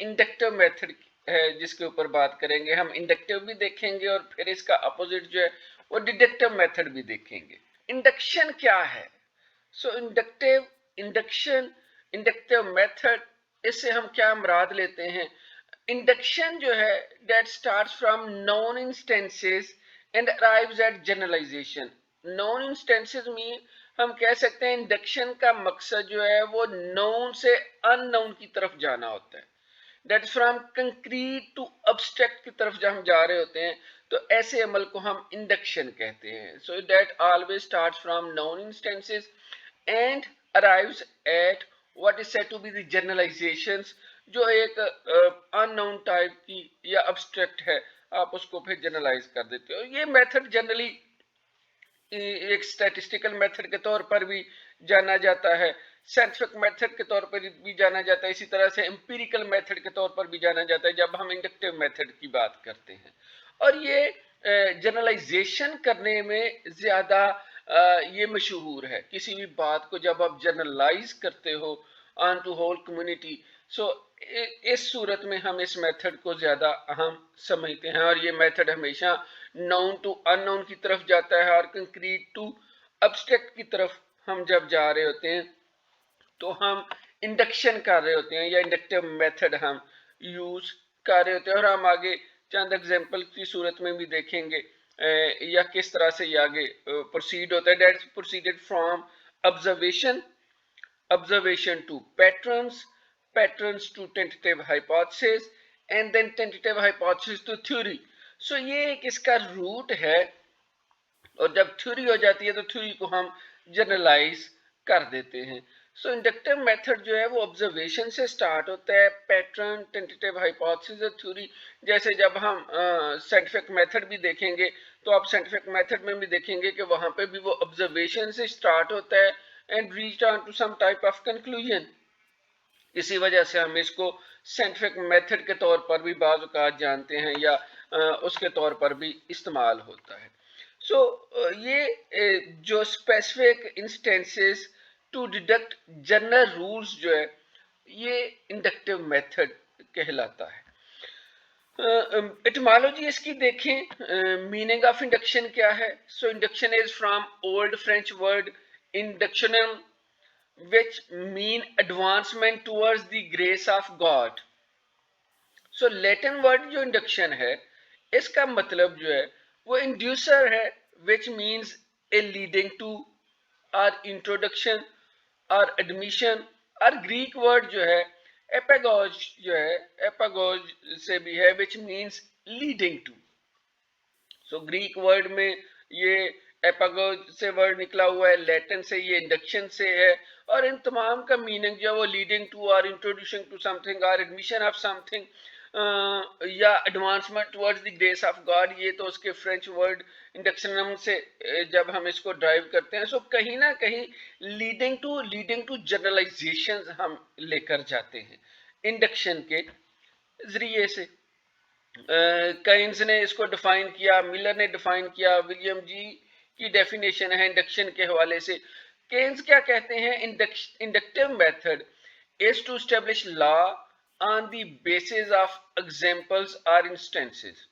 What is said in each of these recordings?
Inductive method है जिसके ऊपर बात करेंगे। हम इंडक्टिव भी देखेंगे और फिर इसका अपोजिट जो है वो डिडक्टिव मेथड भी देखेंगे। इंडक्शन क्या है? सो इंडक्टिव मेथड, इससे हम क्या मुराद लेते हैं? इंडक्शन जो है that starts from known instances and arrives at generalisation. Known instances mean हम कह सकते हैं इंडक्शन का मकसद जो है वो नोन से अननोन की तरफ जाना होता है। That is from concrete to abstract की तरफ जब हम जा रहे होते हैं तो ऐसे अमल को हम इंडक्शन कहते हैं। So that always starts from known instances and arrives at what is said to be the generalisations, जो एक अननोन टाइप की या अब्स्ट्रैक्ट है, आप उसको फिर जनरलाइज कर देते हो। ये मेथड जनरली एक स्टैटिस्टिकल मेथड के तौर पर भी जाना जाता है, साइंटिफिक मेथड के तौर पर भी जाना जाता है, इसी तरह से एम्पिरिकल मेथड के तौर पर भी जाना जाता है जब हम इंडक्टिव मेथड की बात करते हैं। और ये जनरलाइजेशन करने में ज़्यादा ये मशहूर है। किसी भी बात को जब आप जनरलाइज करते हो ऑन टू होल कम्युनिटी, सो इस सूरत में हम इस मेथड को ज़्यादा अहम समझते हैं। और ये मेथड हमेशा नोन टू अननोन की तरफ जाता है और कंक्रीट टू अब्स्ट्रैक्ट की तरफ हम जब जा रहे होते हैं तो हम इंडक्शन कर रहे होते हैं या इंडक्टिव मेथड हम यूज कर रहे होते हैं। और हम आगे चंद एग्जांपल की सूरत में भी देखेंगे या किस तरह से ये आगे प्रोसीड होता है। That's proceeded from observation to patterns to tentative hypothesis and then tentative hypothesis to theory। so ये एक इसका रूट है और जब थ्योरी हो जाती है तो थ्योरी को हम जनरलाइज कर देते हैं। सो इंडक्टिव मेथड जो है वो ऑब्जर्वेशन से स्टार्ट होता है, पैटर्न, टेंटेटिव हाइपोथेसिस और थ्योरी। जैसे जब हम साइंटिफिक मेथड भी देखेंगे तो आप साइंटिफिक मेथड में भी देखेंगे कि वहां पे भी वो ऑब्जर्वेशन से स्टार्ट होता है and reach on to some type of conclusion. इसी वजह से हम इसको साइंटिफिक मेथड के तौर पर भी बाज़ औक़ात जानते हैं या उसके तौर पर भी इस्तेमाल होता है। सो ये जो specific instances to deduct general rules जो है ये इंडक्टिव मेथड कहलाता है। एटिमोलॉजी इसकी देखें, मीनिंग ऑफ इंडक्शन क्या है? So induction is from old French word इंडक्शनम which mean advancement towards the grace of God। so Latin word जो induction है इसका मतलब जो है वो inducer है, which means a leading to or introduction or admission। और Greek word जो है epagog जो है epagog से भी है which means leading to। so Greek word में ये एपागोज से वर्ड निकला हुआ है, लैटिन से ये इंडक्शन से है और इन तमाम का मीनिंग जो है वो लीडिंग टू और इंट्रोड्यूसिंग टू समथिंग और एडमिशन ऑफ समथिंग या advancement towards the grace of God. ये तो उसके फ्रेंच वर्ड इंडक्शनम से जब हम इसको ड्राइव करते हैं सो कहीं ना कहीं लीडिंग टू जनरलाइजेशन हम लेकर जाते हैं इंडक्शन के जरिए से। काइंस ने इसको डिफाइन किया, मिलर ने डिफाइन किया, विलियम जी की डेफिनेशन है इंडक्शन के हवाले से। केन्स क्या कहते हैं? Inductive method is to establish law on the basis of examples और इंस्टेंसेस।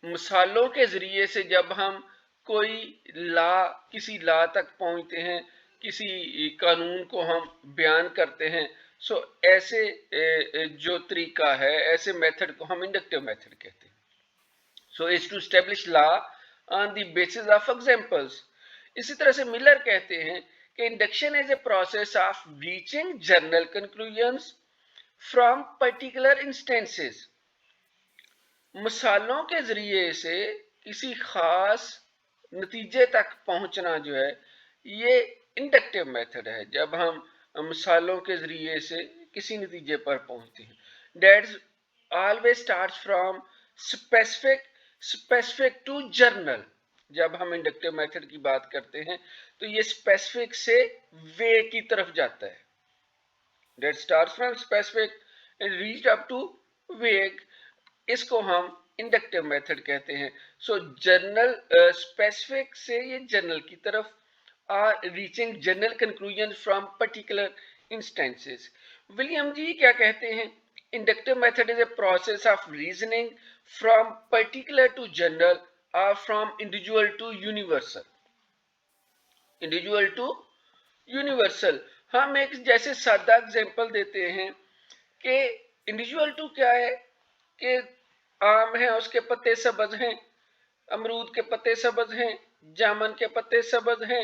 मिसालों के जरिए से जब हम किसी लॉ तक पहुंचते हैं, किसी कानून को हम बयान करते हैं, सो ऐसे जो तरीका है, ऐसे मेथड को हम इंडक्टिव मेथड कहते हैं। So is to establish law on the basis of examples. इसी तरह से मिलर कहते हैं कि induction is a process of reaching general conclusions from particular instances. मिसालों के जरिए से किसी खास नतीजे तक पहुंचना जो है ये इंडक्टिव मेथड है, जब हम मिसालों के जरिए से किसी नतीजे पर पहुंचते हैं। That's always starts from specific to general. जब हम इंडक्टिव मेथड की बात करते हैं तो ये स्पेसिफिक से वे की तरफ जाता है। That starts from specific and reached up to vague, इसको हम इंडक्टिव मेथड कहते हैं। सो जनरल स्पेसिफिक से ये जनरल की तरफ और reaching general conclusion from particular instances. William जी क्या कहते हैं? Inductive method is a process of reasoning from particular to general or from individual to universal. Individual to universal. हम एक जैसे सादा एग्जांपल देते हैं कि इंडिविजुअल टू क्या है कि आम है उसके पत्ते सब्ज हैं, अमरूद के पत्ते सब्ज हैं, जामुन के पत्ते सब्ज हैं,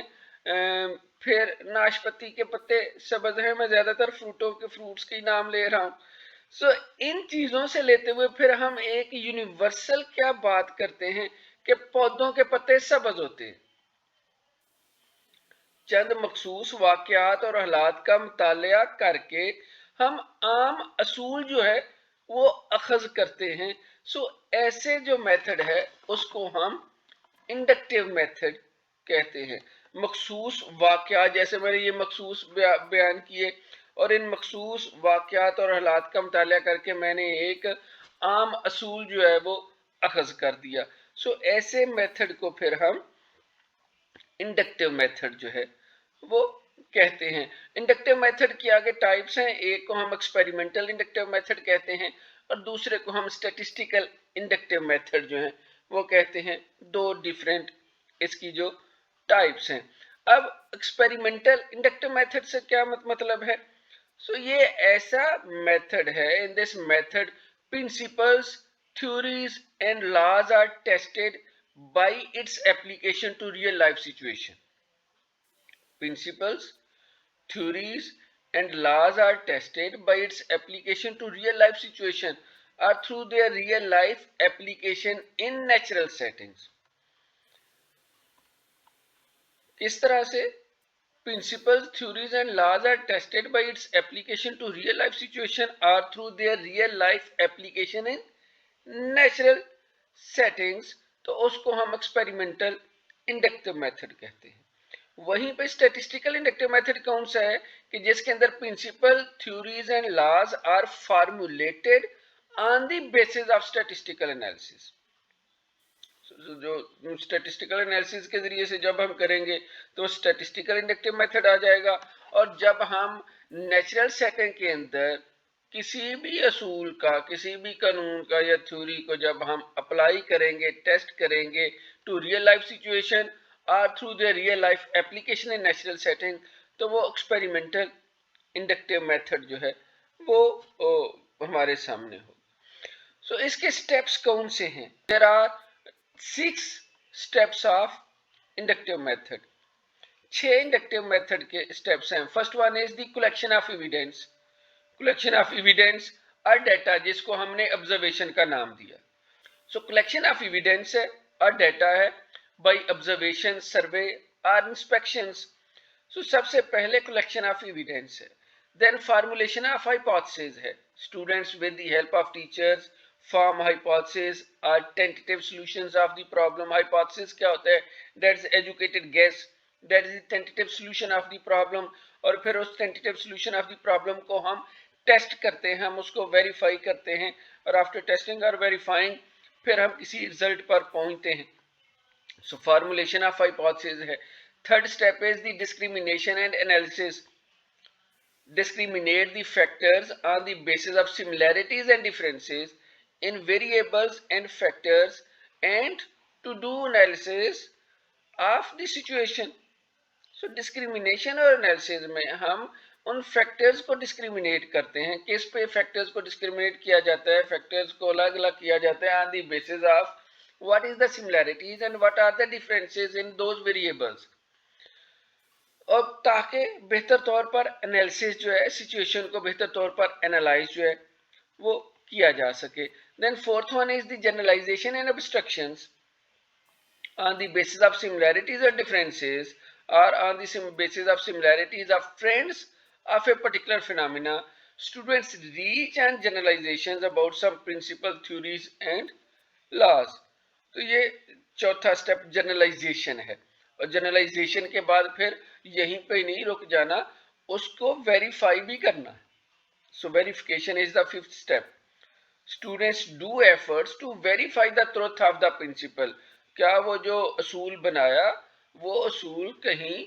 फिर नाशपाती के पत्ते सब्ज हैं. मैं ज्यादातर फ्रूट्स के नाम ले रहा हूं. सो इन चीजों से लेते हुए फिर हम एक यूनिवर्सल क्या बात करते हैं कि पौधों के पत्ते सब्ज होते हैं. चंद मखसूस वाकयात और हालात का मुतालिया करके हम आम असूल जो है वो अखज करते हैं. सो ऐसे जो मेथड है उसको हम इंडक्टिव मेथड कहते हैं. मखसूस वाकयात, जैसे मैंने ये मखसूस बयान किए और इन मखसूस वाकयात और हालात का मुतालिया करके मैंने एक आम असूल जो है वो अखज कर दिया. सो ऐसे मेथड को फिर हम इंडक्टिव मेथड जो है वो कहते हैं. इंडक्टिव मेथड के आगे टाइप्स हैं. एक को हम एक्सपेरिमेंटल इंडक्टिव मेथड कहते हैं और दूसरे को हम स्टैटिस्टिकल इंडक्टिव मेथड जो है वो कहते हैं. दो डिफरेंट इसकी जो टाइप्स हैं. अब एक्सपेरिमेंटल इंडक्टिव मेथड से क्या मतलब है? सो ये ऐसा मेथड है, in this method principles, theories and laws are tested by its application to real life situation. Principles, theories and laws are tested by its application to real life situation or through their real life application in natural settings. किस तरह से? Principles, theories and laws are tested by its application to real life situation or through their real life application in natural settings. तो उसको हम experimental inductive method कहते हैं. वहीं पे स्टैटिस्टिकल इंडक्टिव मेथड कौन सा है कि जिसके अंदर principle, theories and laws are formulated on the basis of statistical analysis. जो स्टैटिस्टिकल एनालिसिस के जरिए से जब हम करेंगे तो स्टैटिस्टिकल इंडक्टिव मेथड आ जाएगा. और जब हम नेचुरल सेटिंग के अंदर किसी भी असूल का, किसी भी कानून का या थ्योरी को जब हम अप्लाई करेंगे, टेस्ट करेंगे टू रियल लाइफ सिचुएशन और through the real life application in natural setting, तो वो एक्सपेरिमेंटल इंडक्टिव मेथड जो है वो हमारे सामने हो. सो इसके स्टेप्स कौन से हैं? There are 6 steps of inductive method. 6 inductive method के स्टेप्स हैं. First one is the collection of evidence. Collection of evidence और डेटा, जिसको हमने ऑब्जर्वेशन का नाम दिया. सो कलेक्शन ऑफ एविडेंस है और डेटा है बाय ऑब्जर्वेशन, सर्वे और इंस्पेक्शंस. सो सबसे पहले कलेक्शन ऑफ एविडेंस है. देन फार्मूलेशन ऑफ हाइपोथेसिस है. Students with the help of teachers form hypothesis और tentative solutions of the problem. Hypothesis क्या होता है? That is educated guess, that is the tentative solution of the problem. और फिर उस tentative solution of the problem को हम test करते हैं, हम उसको वेरीफाई करते हैं और आफ्टर टेस्टिंग और वेरीफाइंग फिर हम किसी रिजल्ट पर पहुंचते हैं. सो फॉर्मुलेशन ऑफ हाइपोथेसिस है. Third step is the discrimination and analysis. discriminate the factors on the basis of similarities and differences in variables and factors and to do analysis of the situation. So discrimination और analysis में हम उन factors को discriminate करते हैं. किस पे factors को डिस्क्रिमिनेट किया जाता है? फैक्टर्स को अलग अलग किया जाता है on the basis of what is the similarities and what are the differences in those variables. और ताकि बेहतर तौर पर एनालिसिस जो है, सिचुएशन को बेहतर तौर पर एनालाइज जो है वो किया जा सके. Then fourth one is the generalisation and abstractions on the basis of similarities or differences or on the basis of similarities of trends of a particular phenomena, students reach and generalizations about some principal theories and laws. तो ये चौथा step generalisation है. और generalisation के बाद फिर यहीं पे नहीं रुक जाना, उसको वेरीफाई भी करना है. So verification is the fifth step. Students do efforts to verify the truth of the principle. क्या वो जो असूल बनाया वो असूल कहीं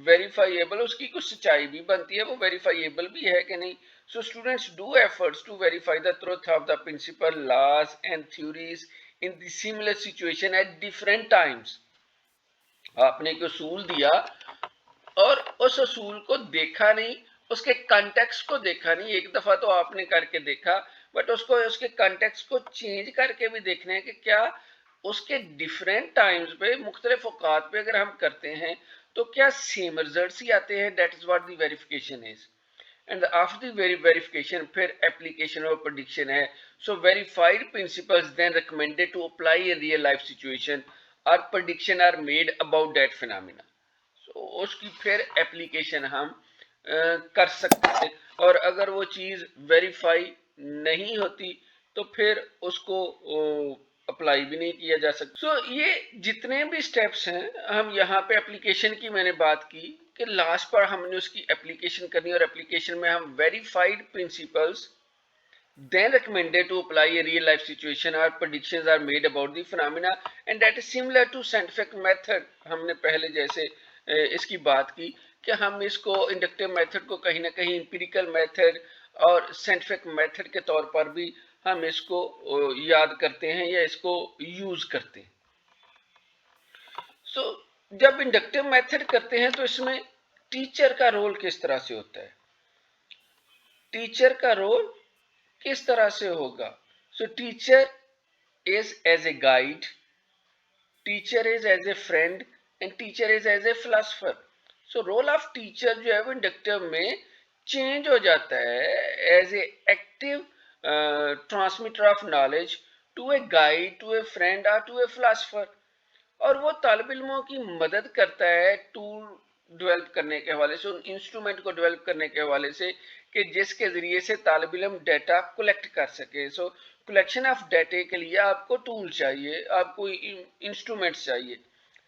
वेरीफाइएबल, उसकी कुछ सच्चाई भी बनती है, वो वेरीफाइएबल भी है कि नहीं. So students do efforts to verify the truth of the principle, laws and theories in the similar situation at different times. आपने एक उसूल दिया और उस उसूल को देखा नहीं, उसके कंटेक्स्ट को देखा नहीं, एक दफा तो आपने करके देखा, बट उसको उसके कंटेक्स्ट को चेंज करके भी देखना है कि क्या उसके डिफरेंट टाइम्स पे मुख्तलिफ औकात पे अगर हम करते हैं तो क्या सेम रिजल्ट्स ही आते हैं. That is what the verification is. And after the verification फिर एप्लीकेशन और प्रेडिक्शन है. So verified principles then recommended to apply in real life situation और prediction are made about that phenomena. उसकी फिर application हम कर सकते हैं, और अगर वो चीज वेरीफाई नहीं होती तो फिर उसको अप्लाई भी नहीं किया जा सकता. सो ये जितने भी स्टेप्स हैं, हम यहाँ पे एप्लीकेशन की मैंने बात की कि लास्ट पर हमने उसकी एप्लीकेशन करनी, और एप्लीकेशन में हम verified principles then recommended to apply a real life situation or predictions are made about the phenomena, and that is similar to scientific method. हमने पहले जैसे इसकी बात की कि हम इसको इंडक्टिव मेथड को कहीं ना कहीं इंपिरिकल मेथड और साइंटिफिक मेथड के तौर पर भी हम इसको याद करते हैं या इसको यूज करते हैं. सो जब इंडक्टिव मेथड करते हैं तो इसमें टीचर का रोल किस तरह से होता है. टीचर का रोल किस तरह से होगा. So teacher is as a guide, teacher is as a friend and teacher is as a philosopher. So role of teacher जो है वो इंडक्टिव में चेंज हो जाता है as a active transmitter of knowledge to a guide, to a friend और to a philosopher. और वो तालिब इल्मों की मदद करता है टूल डेवलप करने के हवाले से, उन इंस्ट्रूमेंट को डेवलप करने के हवाले से कि जिसके जरिए से तालिब इल्म डाटा कलेक्ट कर सके. सो कलेक्शन ऑफ डाटा के लिए आपको टूल चाहिए, आपको इंस्ट्रूमेंट्स चाहिए.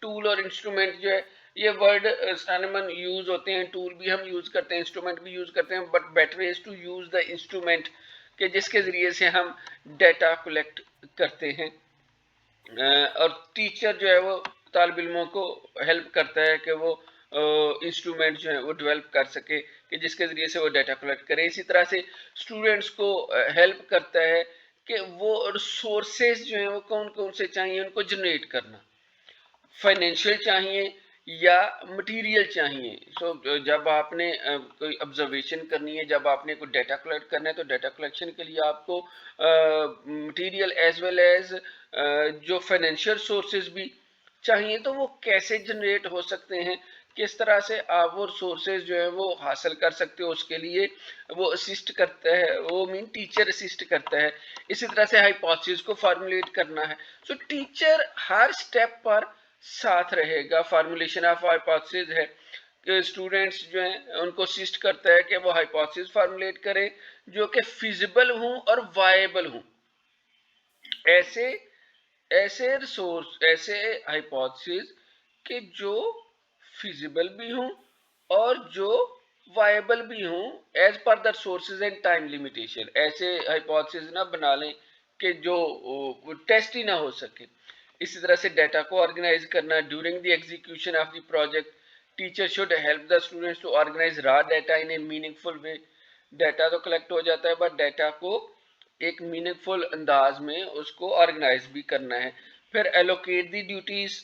टूल और इंस्ट्रूमेंट जो है ये वर्ड सिनोनिम यूज होते हैं. टूल भी हम यूज करते हैं, इंस्ट्रूमेंट भी यूज करते हैं, but better is to use the instrument कि जिसके जरिए से हम डाटा कलेक्ट करते हैं. और टीचर जो है वो तालिब इल्मों को हेल्प करता है कि वो इंस्ट्रूमेंट जो है वो डेवलप कर सके कि जिसके ज़रिए से वो डाटा कलेक्ट करे. इसी तरह से स्टूडेंट्स को हेल्प करता है कि वो रिसोर्सेज जो हैं वो कौन कौन से चाहिए उनको जनरेट करना, फाइनेंशियल चाहिए या मटेरियल चाहिए. सो जब आपने कोई ऑब्जर्वेशन करनी है, जब आपने कोई डाटा कलेक्ट करना है, तो डाटा कलेक्शन के लिए आपको मटेरियल एज वेल एज जो फाइनेंशियल सोर्सेज भी चाहिए. तो वो कैसे जनरेट हो सकते हैं, किस तरह से आप वो सोर्सेज जो है वो हासिल कर सकते हो, उसके लिए वो असिस्ट करता है, वो मीन टीचर असिस्ट करता है. इसी तरह से हाइपोथेसिस को फार्मुलेट करना है. सो टीचर हर स्टेप पर साथ रहेगा. फार्मुलेशन ऑफ हाइपोथेसिस है कि स्टूडेंट्स जो हैं उनको असिस्ट करता है कि वो हाइपोथेसिस फार्मुलेट करें जो कि फिजिबल हूं और वायबल हूं. ऐसे ऐसे रिसोर्स, ऐसे हाइपोथेसिस कि जो फिजिबल भी हूं और जो वायबल भी हूं as per the sources and time limitation. ऐसे हाइपोथेसिस ना बना लें कि जो टेस्ट ही ना हो सके. इसी तरह से डाटा को ऑर्गेनाइज करना during the execution of the project. Teacher should help the students to organise raw data in a meaningful way. Data तो कलेक्ट हो जाता है बट डाटा को एक मीनिंगफुल अंदाज में उसको ऑर्गेनाइज भी करना है. फिर एलोकेट दी ड्यूटीज.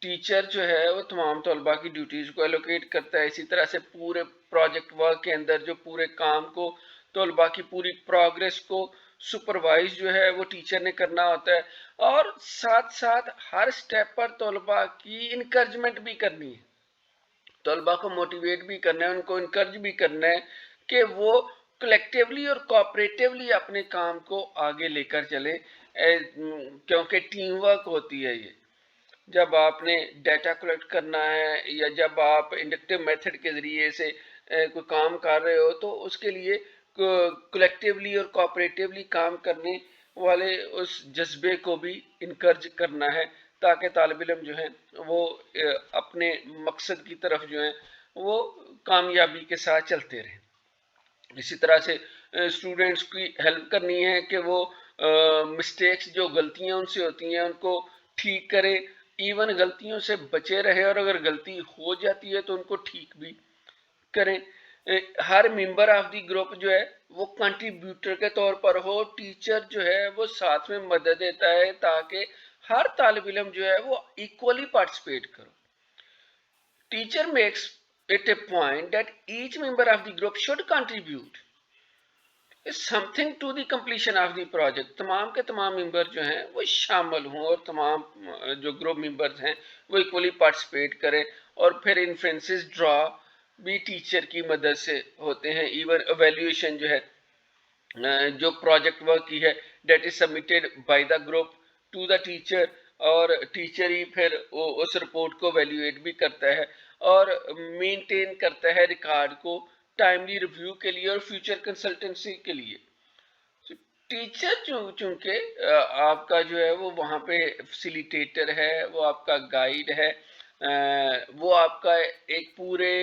टीचर जो है वो तमाम तलबा की ड्यूटीज को एलोकेट करता है. इसी तरह से पूरे प्रोजेक्ट वर्क के अंदर जो पूरे काम को, तलबा की पूरी प्रोग्रेस को सुपरवाइज जो है वो टीचर ने करना होता है. और साथ साथ हर स्टेप पर तलबा की इनकरेजमेंट भी करनी है, तलबा को मोटिवेट भी करना है, उनको इनकरेज भी करना है कि वो कलेक्टिवली और कोऑपरेटिवली अपने काम को आगे लेकर चले, क्योंकि टीम वर्क होती है ये. जब आपने डाटा कलेक्ट करना है या जब आप इंडक्टिव मेथड के ज़रिए से कोई काम कर रहे हो तो उसके लिए कलेक्टिवली और कोऑपरेटिवली काम करने वाले उस जज्बे को भी इनकरेज करना है ताकि तालिब इल्म जो है वो अपने मकसद की तरफ जो है वो कामयाबी के साथ चलते रहें. इसी तरह से स्टूडेंट्स की हेल्प करनी है कि वो मिस्टेक्स, जो गलतियां उनसे होती हैं, उनको ठीक करें, इवन गलतियों से बचे रहे, और अगर गलती हो जाती है तो उनको ठीक भी करें. हर मेंबर ऑफ दी ग्रुप जो है वो कंट्रीब्यूटर के तौर पर हो, टीचर जो है वो साथ में मदद देता है ताकि हर तालिब इल्म जो है वो इक्वली पार्टिसिपेट करो. Teacher makes it a point that each member of the group should contribute something to the completion of the project. तमाम के तमाम मेंबर जो हैं वो शामिल हों और तमाम जो ग्रुप मेंबर्स हैं वो इक्वली पार्टिसिपेट करें. और फिर इन्फ्रेंसेस ड्रा भी टीचर की मदद से होते हैं. इवन एवेल्यूएशन जो है जो प्रोजेक्ट वर्क की है that is submitted by the group to the teacher, और टीचर ही फिर उस रिपोर्ट को वैल्यूएट भी करता है और मेंटेन करता है रिकॉर्ड को टाइमली रिव्यू के लिए और फ्यूचर कंसल्टेंसी के लिए. टीचर चूंकि आपका जो है वो वहाँ पे फैसिलिटेटर है, वो आपका गाइड है, वो आपका एक पूरे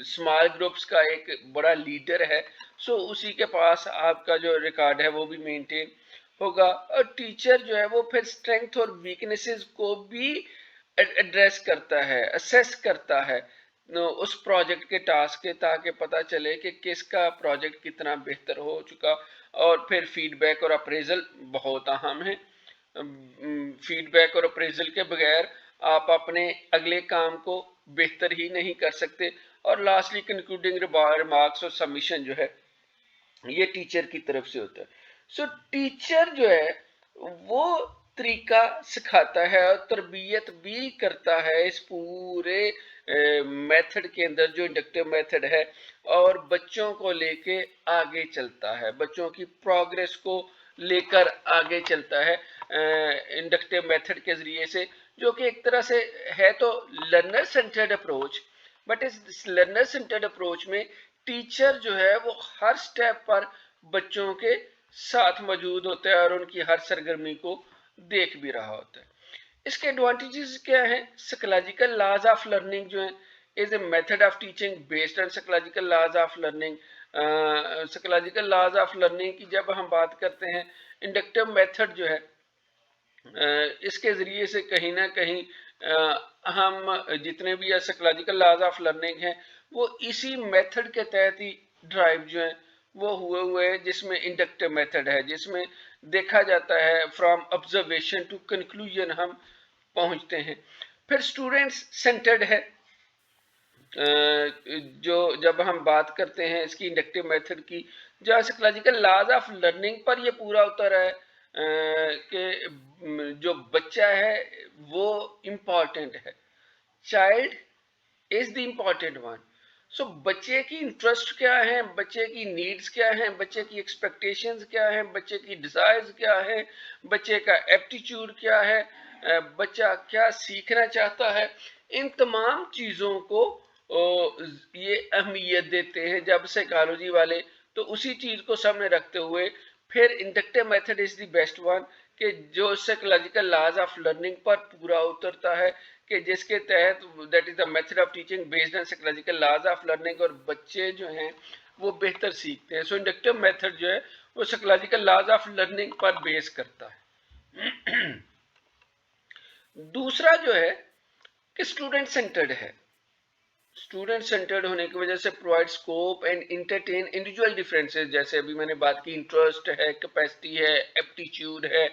स्मॉल ग्रुप्स का एक बड़ा लीडर है. सो उसी के पास आपका जो रिकॉर्ड है वो भी मेंटेन होगा. और टीचर जो है वो फिर स्ट्रेंथ और वीकनेसेस को भी एड्रेस करता है, असेस करता है उस प्रोजेक्ट के टास्क के, ताकि पता चले कि किसका प्रोजेक्ट कितना बेहतर हो चुका. और फिर फीडबैक और अप्रेजल बहुत अहम है. फीडबैक और अप्रेजल के बगैर आप अपने अगले काम को बेहतर ही नहीं कर सकते. और लास्टली कंक्लूडिंग रिमार्क्स और सबमिशन जो है ये टीचर की तरफ से होता है. सो टीचर जो है वो तरीका सिखाता है और तरबियत भी करता है इस पूरे मेथड के अंदर जो इंडक्टिव मेथड है, और बच्चों को लेके आगे चलता है, बच्चों की प्रोग्रेस को लेकर आगे चलता है इंडक्टिव मेथड के जरिए से, जो कि एक तरह से है तो लर्नर सेंटर्ड अप्रोच. बट इस लर्नर सेंटर्ड अप्रोच में टीचर जो है वो हर स्टेप पर बच्चों के साथ मौजूद होता है और उनकी हर सरगर्मी को देख भी रहा होता है. इसके एडवांटेजेस क्या हैं? साइकोलॉजिकल लॉज ऑफ लर्निंग जो है is a method of teaching based on psychological laws of learning. Psychological laws of learning की जब हम बात करते हैं, इंडक्टिव मेथड जो है इसके ज़रिए से कहीं ना कहीं हम जितने भी साइकोलॉजिकल लॉज ऑफ लर्निंग हैं वो इसी मेथड के तहत ही ड्राइव जो है वो हुए हैं, जिसमें इंडक्टिव मेथड है, जिसमें देखा जाता है फ्रॉम ऑब्जर्वेशन टू कंक्लूजन हम पहुंचते हैं. फिर स्टूडेंट्स सेंटर्ड है. जो जब हम बात करते हैं इसकी इंडक्टिव मेथड की, जो साइकोलॉजिकल लॉज ऑफ लर्निंग पर ये पूरा उतर है कि जो बच्चा है वो इम्पॉर्टेंट है, child is the important one. So बच्चे की इंटरेस्ट क्या है, बच्चे की नीड्स क्या हैं, बच्चे की एक्सपेक्टेशंस क्या हैं, बच्चे की डिजायर्स क्या है, बच्चे का एप्टीट्यूड क्या है, बच्चा क्या सीखना चाहता है, इन तमाम चीज़ों को ये अहमियत देते हैं जब साइकोलॉजी वाले. तो उसी चीज़ को सामने रखते हुए फिर inductive method is the best one, कि जो साइकोलॉजिकल लॉज ऑफ लर्निंग पर पूरा उतरता है, कि जिसके तहत that is the method of teaching based on psychological laws of learning, और बच्चे जो हैं वो बेहतर सीखते हैं. सो इंडक्टिव मेथड जो है वो साइकोलॉजिकल लॉज ऑफ लर्निंग पर बेस करता है. दूसरा जो है कि स्टूडेंट सेंटर्ड है. स्टूडेंट सेंटर्ड होने की वजह से provide scope and entertain individual differences, जैसे अभी मैंने बात की, इंटरेस्ट है, कैपेसिटी है, एप्टीट्यूड है,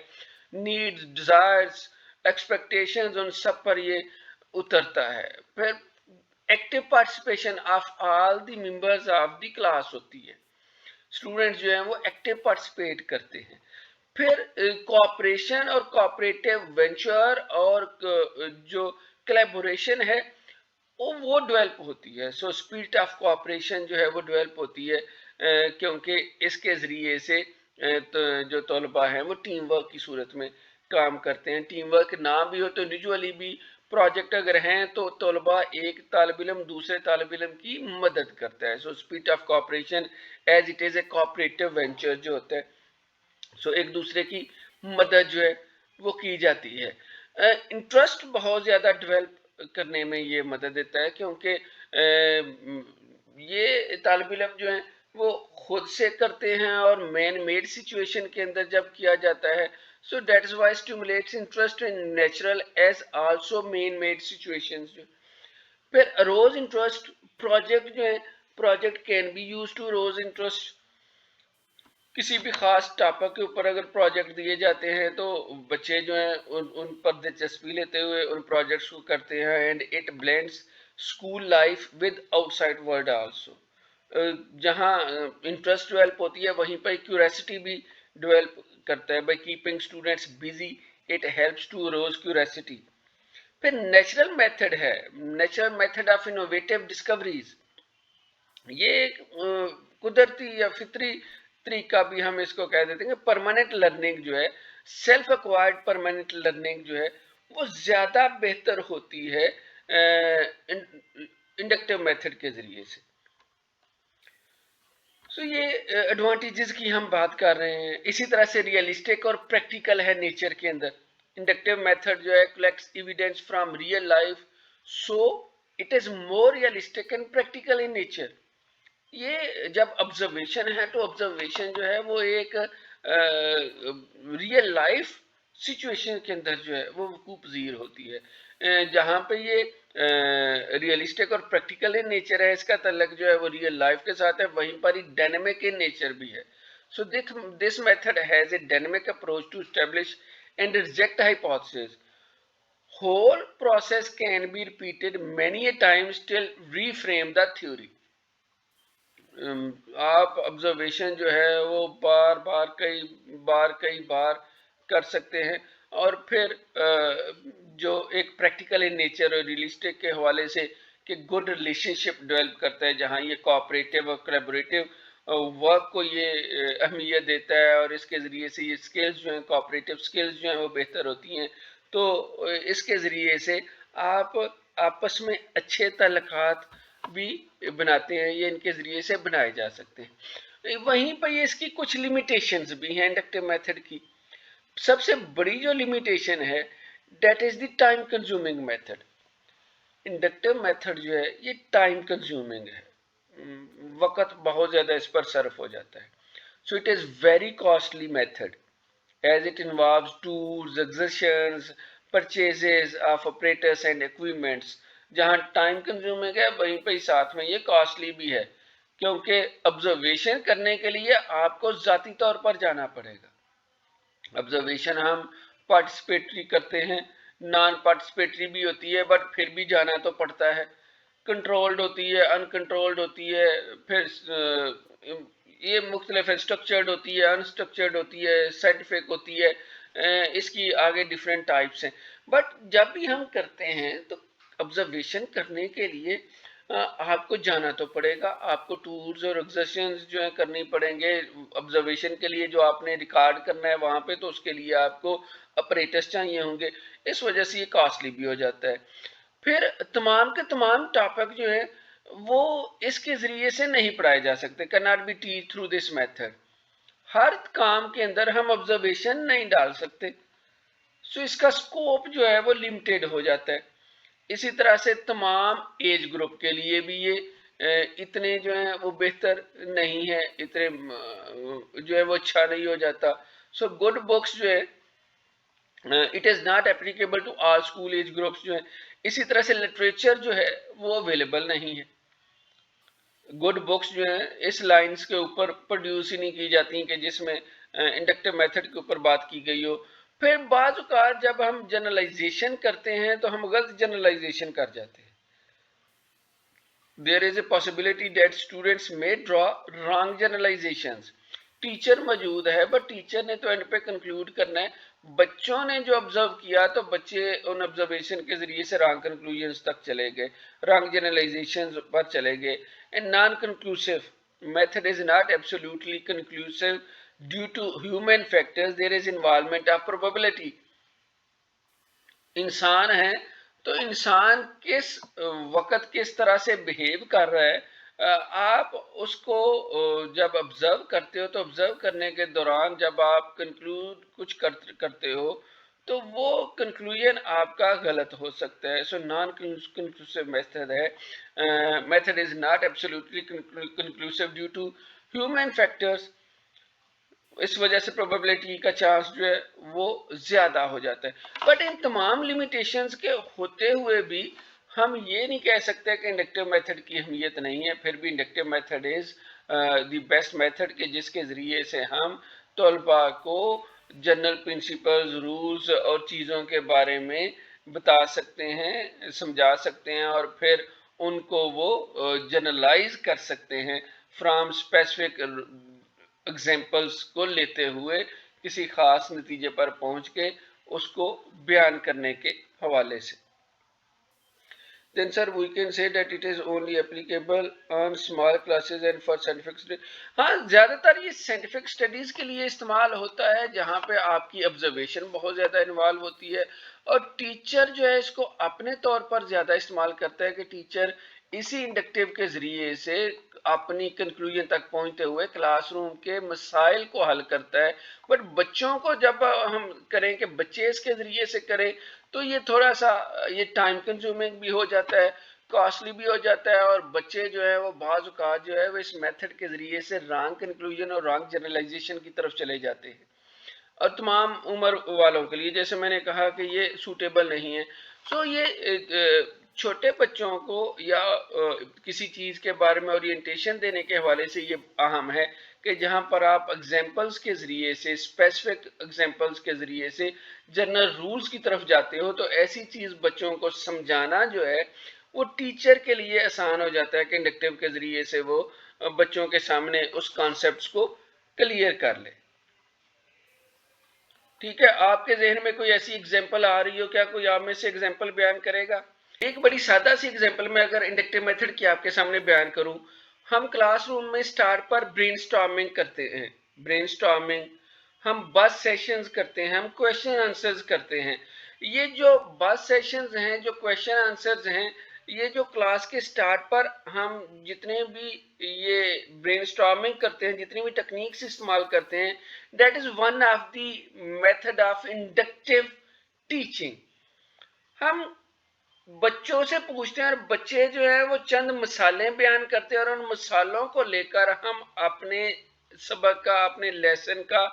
नीड्स, डिजायर्स, एक्सपेक्टेशंस, उन सब पर ये उतरता है. फिर active participation of all the members of the class होती है. स्टूडेंट्स जो हैं वो एक्टिव पार्टिसिपेट करते हैं. फिर कोऑपरेशन और कोऑपरेटिव वेंचर और जो कोलैबोरेशन है वो डेवलप होती है. सो स्पिरिट ऑफ कोऑपरेशन जो है वो डेवलप होती है, क्योंकि इसके ज़रिए से तो जो तलबा हैं वो टीम वर्क की सूरत में काम करते हैं. टीम वर्क ना भी हो तो इंडिविजुअली भी प्रोजेक्ट अगर हैं तो तलबा एक तालिब इल्म दूसरे तालिब इल्म की मदद करता है. So spirit of cooperation as it is a cooperative venture जो होता है, सो एक दूसरे की मदद जो है वो की जाती है. इंटरेस्ट बहुत ज़्यादा डेवलप करने में ये मदद देता है, क्योंकि ये तालिब इल्म जो है वो खुद से करते हैं और मैन मेड सिचुएशन के अंदर जब किया जाता है, so that is why stimulates interest in natural as also man made situations. जो फिर रोज इंटरेस्ट प्रोजेक्ट जो है project can be used to arouse interest. کسی بھی خاص ٹاپک کے اوپر اگر پروجیکٹ دیے جاتے ہیں تو بچے جو ہیں ان پر دلچسپی لیتے ہوئے ان پروجیکٹس کو کرتے ہیں. And it blends school life with آؤٹ سائڈ ورلڈ آلسو. جہاں انٹرسٹ ڈیولپ ہوتی ہے وہیں پر کیوریسٹی بھی ڈیولپ کرتا ہے. By keeping students busy it helps to arouse curiosity. پھر نیچرل میتھڈ ہے, natural method of innovative discoveries. یہ قدرتی یا فطری طریقہ بھی ہم اس کو کہہ دیتے ہیں کہ پرماننٹ لرننگ جو ہے, سیلف ایکوائرڈ پرماننٹ لرننگ جو ہے وہ زیادہ بہتر ہوتی ہے انڈکٹیو میتھڈ کے ذریعے سے. سو یہ ایڈوانٹیجز کی ہم بات کر رہے ہیں. اسی طرح سے ریئلسٹک اور پریکٹیکل ہے نیچر کے اندر. انڈکٹیو میتھڈ جو ہے collects evidence from real life, so it is more realistic and practical in nature. یہ جب آبزرویشن ہے تو آبزرویشن جو ہے وہ ایک ریئل لائف سچویشن کے اندر جو ہے وہ وقوع پذیر ہوتی ہے. جہاں پہ یہ ریئلسٹک اور پریکٹیکل ان نیچر ہے, اس کا تعلق جو ہے وہ ریئل لائف کے ساتھ ہے, وہیں پر ہی ڈائنامک ان نیچر بھی ہے. So this method has a dynamic approach to establish and reject hypotheses. whole process can be repeated many a times till reframe the theory. آپ آبزرویشن جو ہے وہ کئی بار کر سکتے ہیں, اور پھر جو ایک پریکٹیکل ان نیچر اور ریئلسٹک کے حوالے سے کہ گڈ ریلیشن شپ ڈیولپ کرتا ہے, جہاں یہ کوآپریٹو اور کولیبوریٹو ورک کو یہ اہمیت دیتا ہے, اور اس کے ذریعے سے یہ سکلز جو ہیں کوآپریٹو سکلز جو ہیں وہ بہتر ہوتی ہیں. تو اس کے ذریعے سے آپ آپس میں اچھے تعلقات بھی بناتے ہیں, یہ ان کے ذریعے سے بنائے جا سکتے ہیں. وہیں پہ یہ اس کی کچھ لمیٹیشنز بھی ہیں انڈکٹیو میتھڈ کی. سب سے بڑی جو لمیٹیشن ہے that is the time consuming method. Inductive method جو ہے یہ ٹائم کنزیومنگ ہے, وقت بہت زیادہ اس پر صرف ہو جاتا ہے. So it is very costly method as it involves tools, exertions, purchases of apparatus and equipments. جہاں ٹائم کنزیومنگ ہے وہیں پہ ساتھ میں یہ کاسٹلی بھی ہے, کیونکہ آبزرویشن کرنے کے لیے آپ کو ذاتی طور پر جانا پڑے گا. آبزرویشن ہم پارٹیسپیٹری کرتے ہیں, نان پارٹیسپیٹری بھی ہوتی ہے, بٹ پھر بھی جانا تو پڑتا ہے. کنٹرولڈ ہوتی ہے, ان کنٹرولڈ ہوتی ہے, پھر یہ مختلف ہے, اسٹرکچرڈ ہوتی ہے, ان اسٹرکچرڈ ہوتی ہے, سائنٹیفک ہوتی ہے, اس کی آگے ڈفرینٹ ٹائپس ہیں. بٹ جب بھی ہم کرتے ہیں تو آبزرویشن کرنے کے لیے آپ کو جانا تو پڑے گا, آپ کو ٹولز اور ایکسرسائزز جو ہیں کرنی پڑیں گے. آبزرویشن کے لیے جو آپ نے ریکارڈ کرنا ہے وہاں پہ, تو اس کے لیے آپ کو اپریٹس چاہیے ہوں گے, اس وجہ سے یہ کاسٹلی بھی ہو جاتا ہے. پھر تمام کے تمام ٹاپک جو ہیں وہ اس کے ذریعے سے نہیں پڑھائے جا سکتے, can not be teach through this method. ہر کام کے اندر ہم آبزرویشن نہیں ڈال سکتے, سو اس کا سکوپ جو ہے وہ لمیٹیڈ ہو جاتا ہے. اسی طرح سے تمام ایج گروپ کے لیے بھی یہ اتنے جو ہیں وہ بہتر نہیں ہے, اتنے جو ہے وہ اچھا نہیں ہو جاتا. سو گڈ بکس جو ہے it is not applicable to all school age groups جو ہیں. اسی طرح سے لٹریچر جو ہے وہ اویلیبل نہیں ہے. گڈ بکس جو ہیں اس لائنز کے اوپر پروڈیوس ہی نہیں کی جاتی کہ جس میں انڈکٹیو میتھڈ کے اوپر بات کی گئی ہو. پھر بعض اوقات جب ہم جنرلائزیشن کرتے ہیں تو ہم غلط جنرلائزیشن کر جاتے ہیں. There is a possibility that students may draw wrong generalizations. Teacher موجود ہے بٹ ٹیچر نے تو اینڈ پہ کنکلوڈ کرنا ہے, بچوں نے جو آبزرو کیا تو بچے ان آبزرویشن کے ذریعے سے رانگ کنکلوژنز تک چلے گئے, رانگ جنرلائزیشن پر چلے گئے. And non conclusive method is not absolutely conclusive due to human factors, there is involvement of probability. انسان ہے تو انسان کس وقت کس طرح سے بہیو کر رہا ہے, آپ اس کو جب آبزرو کرتے ہو تو آبزرو کرنے کے دوران جب آپ کنکلوڈ کچھ کرتے ہو تو وہ کنکلوژن آپ کا غلط ہو سکتا ہے. سو نان کنکلوسیو میتھڈ ہے, method is not absolutely conclusive due to human factors. اس وجہ سے پروبیبلٹی کا چانس جو ہے وہ زیادہ ہو جاتا ہے. بٹ ان تمام لمیٹیشنز کے ہوتے ہوئے بھی ہم یہ نہیں کہہ سکتے کہ انڈکٹیو میتھڈ کی اہمیت نہیں ہے، پھر بھی inductive method is the best method کہ جس کے ذریعے سے ہم طلباء کو جنرل پرنسپلز، رولز اور چیزوں کے بارے میں بتا سکتے ہیں، سمجھا سکتے ہیں، اور پھر ان کو وہ جنرلائز کر سکتے ہیں فرام اسپیسیفک ایگزامپلس کو لیتے ہوئے کسی خاص نتیجے پر پہنچ کے اس کو بیان کرنے کے حوالے سے. Then sir, we can say that it is only applicable on small classes and for scientific studies. ہاں زیادہ تر یہ سائنٹیفک اسٹڈیز کے لیے استعمال ہوتا ہے جہاں پہ آپ کی آبزرویشن بہت زیادہ انوالو ہوتی ہے، اور ٹیچر جو ہے اس کو اپنے طور پر زیادہ استعمال کرتا ہے کہ ٹیچر اسی انڈکٹیو کے ذریعے سے اپنی کنکلوژن تک پہنچتے ہوئے کلاس روم کے مسائل کو حل کرتا ہے. بٹ بچوں کو جب ہم کریں کہ بچے اس کے ذریعے سے کریں تو یہ تھوڑا سا یہ ٹائم کنزیومنگ بھی ہو جاتا ہے، کاسٹلی بھی ہو جاتا ہے، اور بچے جو ہے وہ بعض اوقات جو ہے وہ اس میتھڈ کے ذریعے سے رانگ کنکلوژن اور رانگ جنرلائزیشن کی طرف چلے جاتے ہیں، اور تمام عمر والوں کے لیے جیسے میں نے کہا کہ یہ سوٹیبل نہیں ہے. سو یہ چھوٹے بچوں کو یا کسی چیز کے بارے میں اورینٹیشن دینے کے حوالے سے یہ اہم ہے کہ جہاں پر آپ ایگزامپلس کے ذریعے سے، اسپیسیفک ایگزامپلس کے ذریعے سے جنرل رولز کی طرف جاتے ہو تو ایسی چیز بچوں کو سمجھانا جو ہے وہ ٹیچر کے لیے آسان ہو جاتا ہے کہ انڈکٹیو کے ذریعے سے وہ بچوں کے سامنے اس کانسیپٹس کو کلیئر کر لے. ٹھیک ہے، آپ کے ذہن میں کوئی ایسی ایگزامپل آ رہی ہو، کیا کوئی آپ میں سے ایگزامپل بیان کرے گا؟ ایک بڑی سادہ سی ایگزامپل میں اگر انڈکٹیو میتھڈ کی آپ کے سامنے بیان کروں، ہم کلاس روم میں سٹارٹ پر برین سٹارمنگ کرتے ہیں، برین سٹارمنگ، ہم بس سیشنز کرتے ہیں، ہم کویشچن آنسرز کرتے ہیں. یہ جو بس سیشنز ہیں، جو کویشچن آنسرز ہیں، یہ جو کلاس کے سٹارٹ پر ہم جتنے بھی یہ برین سٹارمنگ کرتے ہیں، جتنی بھی ٹیکنیکس استعمال کرتے ہیں، that is one of the method of inductive teaching. ہم بچوں سے پوچھتے ہیں اور بچے جو ہیں وہ چند مثالیں بیان کرتے ہیں، اور ان مثالوں کو لے کر ہم اپنے سبق کا، اپنے لیسن کا،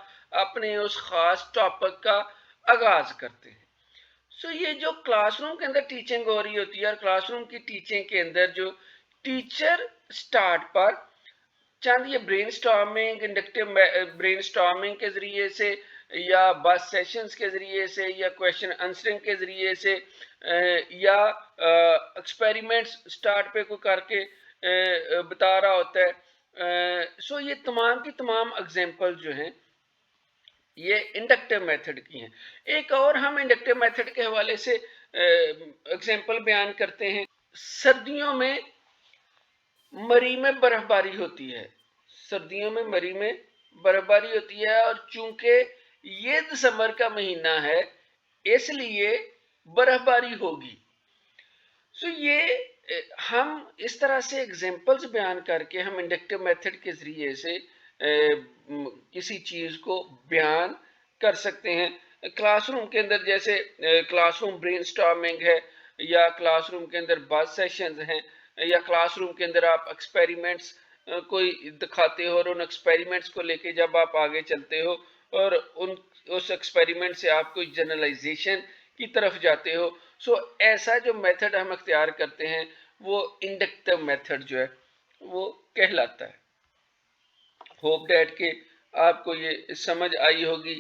اپنے اس خاص ٹاپک کا آغاز کرتے ہیں. سو یہ جو کلاس روم کے اندر ٹیچنگ ہو رہی ہوتی ہے، اور کلاس روم کی ٹیچنگ کے اندر جو ٹیچر سٹارٹ پر چند یہ brain storming, inductive brain storming کے ذریعے سے یا بس سیشنز کے ذریعے سے یا کویشچن آنسرنگ کے ذریعے سے یا ایکسپیریمنٹس سٹارٹ پہ کو کر کے بتا رہا ہوتا ہے. سو یہ تمام کی تمام ایگزامپل جو ہیں یہ انڈکٹیو میتھڈ کی ہیں. ایک اور ہم انڈکٹیو میتھڈ کے حوالے سے ایگزامپل بیان کرتے ہیں. سردیوں میں مری میں برف باری ہوتی ہے، سردیوں میں مری میں برف باری ہوتی ہے، اور چونکہ یہ دسمبر کا مہینہ ہے اس لیے برف باری ہوگی. سو یہ ہم اس طرح سے ایگزامپلز بیان کر کے ہم انڈکٹیو میتھڈ کے ذریعے سے کسی چیز کو بیان کر سکتے ہیں. کلاس روم کے اندر جیسے کلاس روم برین سٹارمنگ ہے، یا کلاس روم کے اندر بز سیشنز ہیں، یا کلاس روم کے اندر آپ ایکسپیریمنٹس کوئی دکھاتے ہو اور ان ایکسپیریمنٹس کو لے کے جب آپ آگے چلتے ہو اور اس ایکسپیریمنٹ سے آپ کوئی جنرلائزیشن کی طرف جاتے ہو. سو ایسا جو میتھڈ ہم اختیار کرتے ہیں وہ انڈکٹیو میتھڈ جو ہے وہ کہلاتا ہے. ہوپ دیٹ کہ آپ کو یہ سمجھ آئی ہوگی.